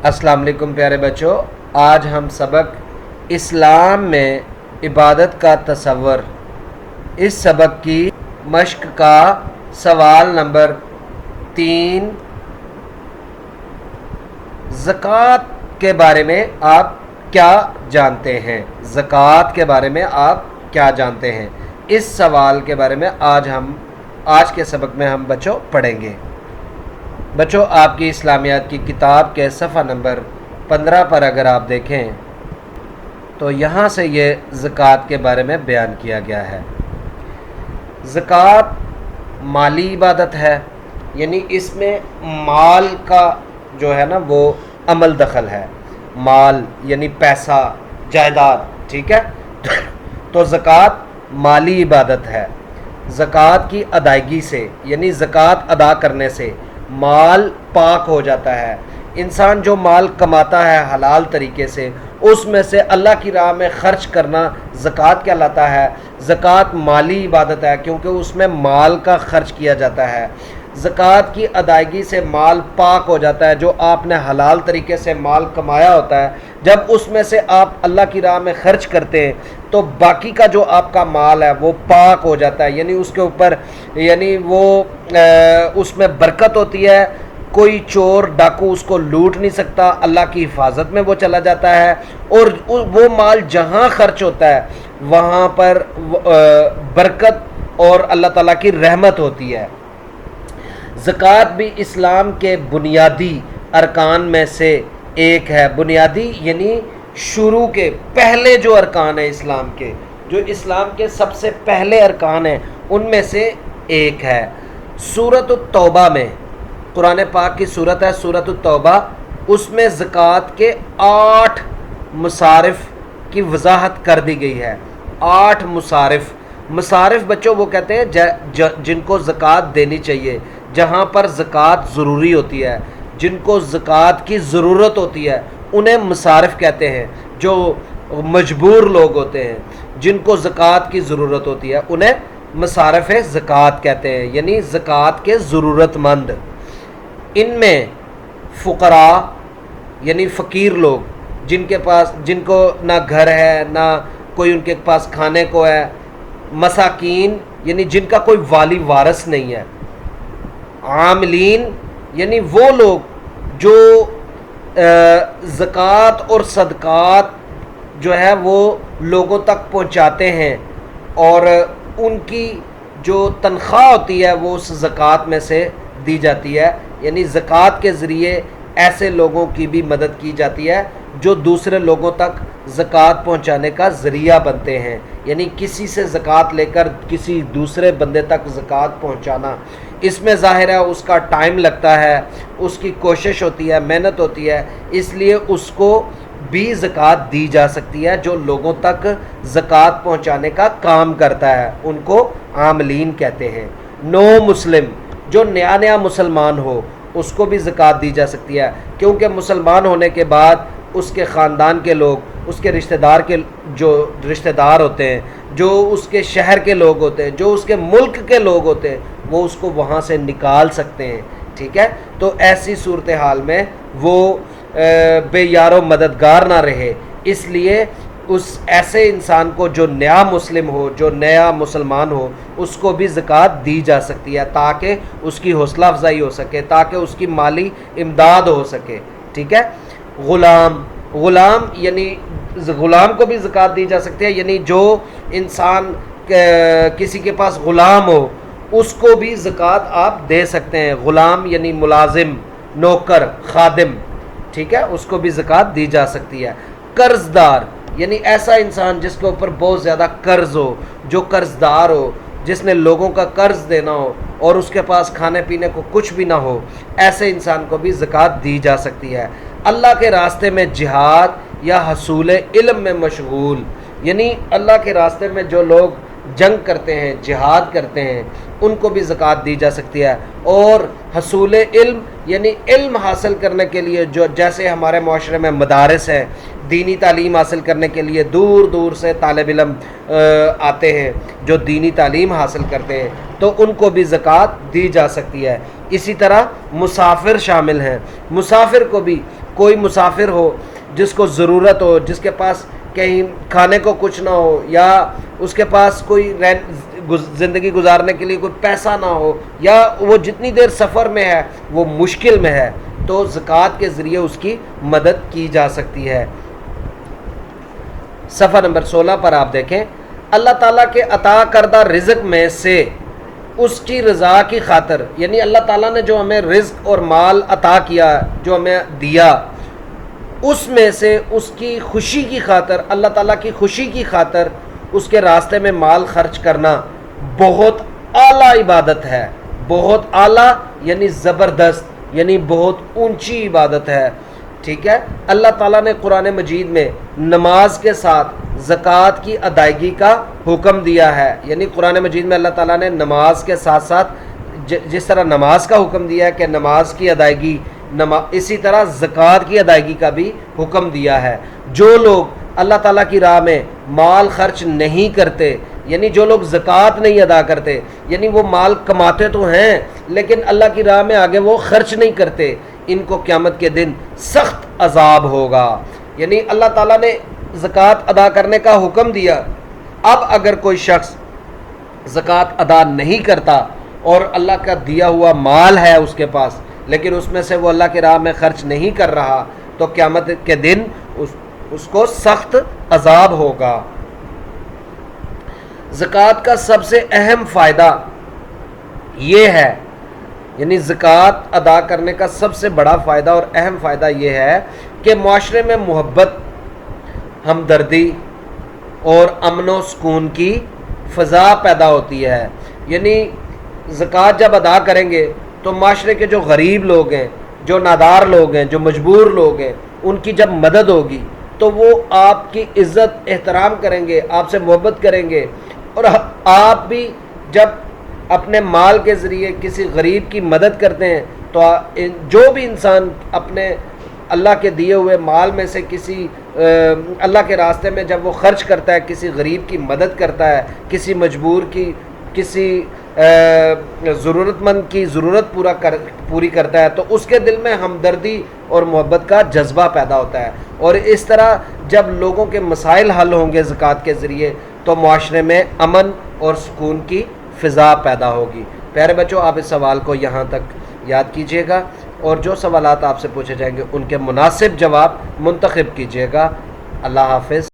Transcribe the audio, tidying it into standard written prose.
अस्सलाम वालेकुम प्यारे बच्चों, आज हम सबक इस्लाम में इबादत का तसव्वुर, इस सबक की मश्क का सवाल नंबर 3, ज़कात के बारे में आप क्या जानते हैं। ज़कात के बारे में आप क्या जानते हैं, इस सवाल के बारे में आज के सबक में हम बच्चों पढ़ेंगे। बच्चों, आपकी इस्लामियात की किताब के सफ़ा नंबर 15 पर अगर आप देखें तो यहाँ से ये ज़कात के बारे में बयान किया गया है। ज़कात माली इबादत है, यानी इसमें माल का जो है ना वो अमल दखल है। माल यानी पैसा, जायदाद, ठीक है। तो ज़कात माली इबादत है। ज़कात की अदायगी से यानी ज़कात अदा करने से माल पाक हो जाता है। इंसान जो माल कमाता है हलाल तरीके से, उसमें से अल्लाह की राह में ख़र्च करना ज़कात कहलाता है। ज़कात माली इबादत है क्योंकि उसमें माल का ख़र्च किया जाता है। ज़कात की अदायगी से माल पाक हो जाता है। जो आपने हलाल तरीके से माल कमाया होता है, जब उसमें से आप अल्लाह की राह में ख़र्च करते हैं तो बाकी का जो आपका माल है वो पाक हो जाता है, यानी उसके ऊपर यानी वो उसमें बरकत होती है। कोई चोर डाकू उसको लूट नहीं सकता, अल्लाह की हिफाजत में वो चला जाता है। और वो माल जहाँ ख़र्च होता है वहाँ पर बरकत और अल्लाह ताला की रहमत होती है। ज़कात भी इस्लाम के बुनियादी अरकान में से एक है। बुनियादी यानी शुरू के पहले जो अरकान है इस्लाम के, जो इस्लाम के सबसे पहले अरकान हैं उनमें से एक है। सूरत तौबा में, कुरान पाक की सूरत है सूरत तौबा, उसमें ज़कात के 8 मुसारिफ की वजाहत कर दी गई है। 8 मुसारिफ बच्चों वो कहते हैं जिनको ज़कात देनी चाहिए, जहाँ पर ज़कात ज़रूरी होती है, जिनको ज़कात की ज़रूरत होती है उन्हें मुसारिफ कहते हैं। जो मजबूर लोग होते हैं, जिनको ज़कात की ज़रूरत होती है, उन्हें मुसारिफ ज़कात कहते हैं, यानी ज़कात के ज़रूरतमंद। इनमें फ़ुक़रा यानी फ़कीर लोग, जिनको ना घर है ना कोई उनके पास खाने को है। मसाकीन यानी जिनका कोई वाली वारस नहीं है। आमिलीन यानी वो लोग जो ज़कात और सदक़ात जो है वो लोगों तक पहुंचाते हैं और उनकी जो तनख्वाह होती है वो उस ज़कात में से दी जाती है। यानी ज़कात के ज़रिए ऐसे लोगों की भी मदद की जाती है जो दूसरे लोगों तक ज़कात पहुंचाने का ज़रिया बनते हैं। यानी किसी से ज़कात लेकर किसी दूसरे बंदे तक ज़कात पहुंचाना, इसमें ज़ाहिर है उसका टाइम लगता है, उसकी कोशिश होती है, मेहनत होती है, इसलिए उसको भी ज़कात दी जा सकती है। जो लोगों तक ज़कात पहुंचाने का काम करता है उनको आमलीन कहते हैं। नो मुस्लिम, जो नया मुसलमान हो उसको भी ज़कात दी जा सकती है, क्योंकि मुसलमान होने के बाद उसके ख़ानदान के लोग, उसके जो रिश्तेदार होते हैं, जो उसके शहर के लोग होते हैं, जो उसके मुल्क के लोग होते हैं, वो उसको वहाँ से निकाल सकते हैं। ठीक है, तो ऐसी सूरत हाल में वो बेयारो मददगार ना रहे, इसलिए उस ऐसे इंसान को जो नया मुस्लिम हो, जो नया मुसलमान हो, उसको भी ज़कात दी जा सकती है ताकि उसकी हौसला अफजाई हो सके, ताकि उसकी माली इमदाद हो सके। ठीक है। ग़ुलाम यानी ग़ुलाम को भी ज़कात दी जा सकती है, यानी जो इंसान किसी के पास ग़ुलाम हो उसको भी ज़कात आप दे सकते हैं। ग़ुलाम यानी मुलाजिम, नौकर, खादिम, ठीक है, उसको भी ज़कात दी जा सकती है। कर्ज़दार यानी ऐसा इंसान जिसके ऊपर बहुत ज़्यादा कर्ज़ हो, जो कर्ज़दार हो, जिसने लोगों का कर्ज़ देना हो और उसके पास खाने पीने को कुछ भी ना हो, ऐसे इंसान को भी ज़कात दी जा सकती है। अल्लाह के रास्ते में जिहाद या हसूल इल्म में मशगूल, यानी अल्लाह के रास्ते में जो लोग जंग करते हैं, जिहाद करते हैं, उनको भी ज़कात दी जा सकती है। और हसूल इल्म यानी इल्म हासिल करने के लिए जो, जैसे हमारे माशरे में मदारस हैं, दीनी तालीम हासिल करने के लिए दूर दूर से तालिब इल्म आते हैं जो दीनी तालीम हासिल करते हैं, तो उनको भी ज़कात दी जा सकती है। इसी तरह मुसाफिर शामिल हैं, मुसाफिर को भी کوئی مسافر ہو جس کو ضرورت ہو، جس کے پاس کہیں کھانے کو کچھ نہ ہو، یا اس کے پاس کوئی زندگی گزارنے کے لیے کوئی پیسہ نہ ہو، یا وہ جتنی دیر سفر میں ہے وہ مشکل میں ہے، تو زکوٰۃ کے ذریعے اس کی مدد کی جا سکتی ہے۔ صفحہ نمبر 16 پر آپ دیکھیں، اللہ تعالیٰ کے عطا کردہ رزق میں سے اس کی رضا کی خاطر، یعنی اللہ تعالیٰ نے جو ہمیں رزق اور مال عطا کیا، جو ہمیں دیا، اس میں سے اس کی خوشی کی خاطر، اللہ تعالیٰ کی خوشی کی خاطر اس کے راستے میں مال خرچ کرنا بہت اعلیٰ عبادت ہے، بہت اعلیٰ یعنی زبردست، یعنی بہت اونچی عبادت ہے، ٹھیک ہے۔ اللہ تعالیٰ نے قرآن مجید میں نماز کے ساتھ زکوٰۃ کی ادائیگی کا حکم دیا ہے، یعنی قرآن مجید میں اللہ تعالیٰ نے نماز کے ساتھ ساتھ جس طرح نماز کا حکم دیا ہے کہ نماز کی ادائیگی، اسی طرح زکوٰۃ کی ادائیگی کا بھی حکم دیا ہے۔ جو لوگ اللہ تعالیٰ کی راہ میں مال خرچ نہیں کرتے، یعنی جو لوگ زکوٰۃ نہیں ادا کرتے، یعنی وہ مال کماتے تو ہیں لیکن اللہ کی راہ میں آگے وہ خرچ نہیں کرتے، ان کو قیامت کے دن سخت عذاب ہوگا۔ یعنی اللہ تعالیٰ نے زکوٰۃ ادا کرنے کا حکم دیا، اب اگر کوئی شخص زکوٰۃ ادا نہیں کرتا اور اللہ کا دیا ہوا مال ہے اس کے پاس لیکن اس میں سے وہ اللہ کی راہ میں خرچ نہیں کر رہا، تو قیامت کے دن اس کو سخت عذاب ہوگا۔ زکوٰۃ کا سب سے اہم فائدہ یہ ہے، یعنی زکوٰۃ ادا کرنے کا سب سے بڑا فائدہ اور اہم فائدہ یہ ہے کہ معاشرے میں محبت، ہمدردی اور امن و سکون کی فضا پیدا ہوتی ہے۔ یعنی زکوٰۃ جب ادا کریں گے تو معاشرے کے جو غریب لوگ ہیں، جو نادار لوگ ہیں، جو مجبور لوگ ہیں، ان کی جب مدد ہوگی تو وہ آپ کی عزت احترام کریں گے، آپ سے محبت کریں گے، اور آپ بھی جب اپنے مال کے ذریعے کسی غریب کی مدد کرتے ہیں تو جو بھی انسان اپنے اللہ کے دیے ہوئے مال میں سے کسی اللہ کے راستے میں جب وہ خرچ کرتا ہے، کسی غریب کی مدد کرتا ہے، کسی مجبور کی، کسی ضرورت مند کی ضرورت پوری کرتا ہے، تو اس کے دل میں ہمدردی اور محبت کا جذبہ پیدا ہوتا ہے، اور اس طرح جب لوگوں کے مسائل حل ہوں گے زکوٰۃ کے ذریعے تو معاشرے میں امن اور سکون کی فضا پیدا ہوگی۔ پیارے بچوں، آپ اس سوال کو یہاں تک یاد کیجئے گا، اور جو سوالات آپ سے پوچھے جائیں گے ان کے مناسب جواب منتخب کیجئے گا۔ اللہ حافظ۔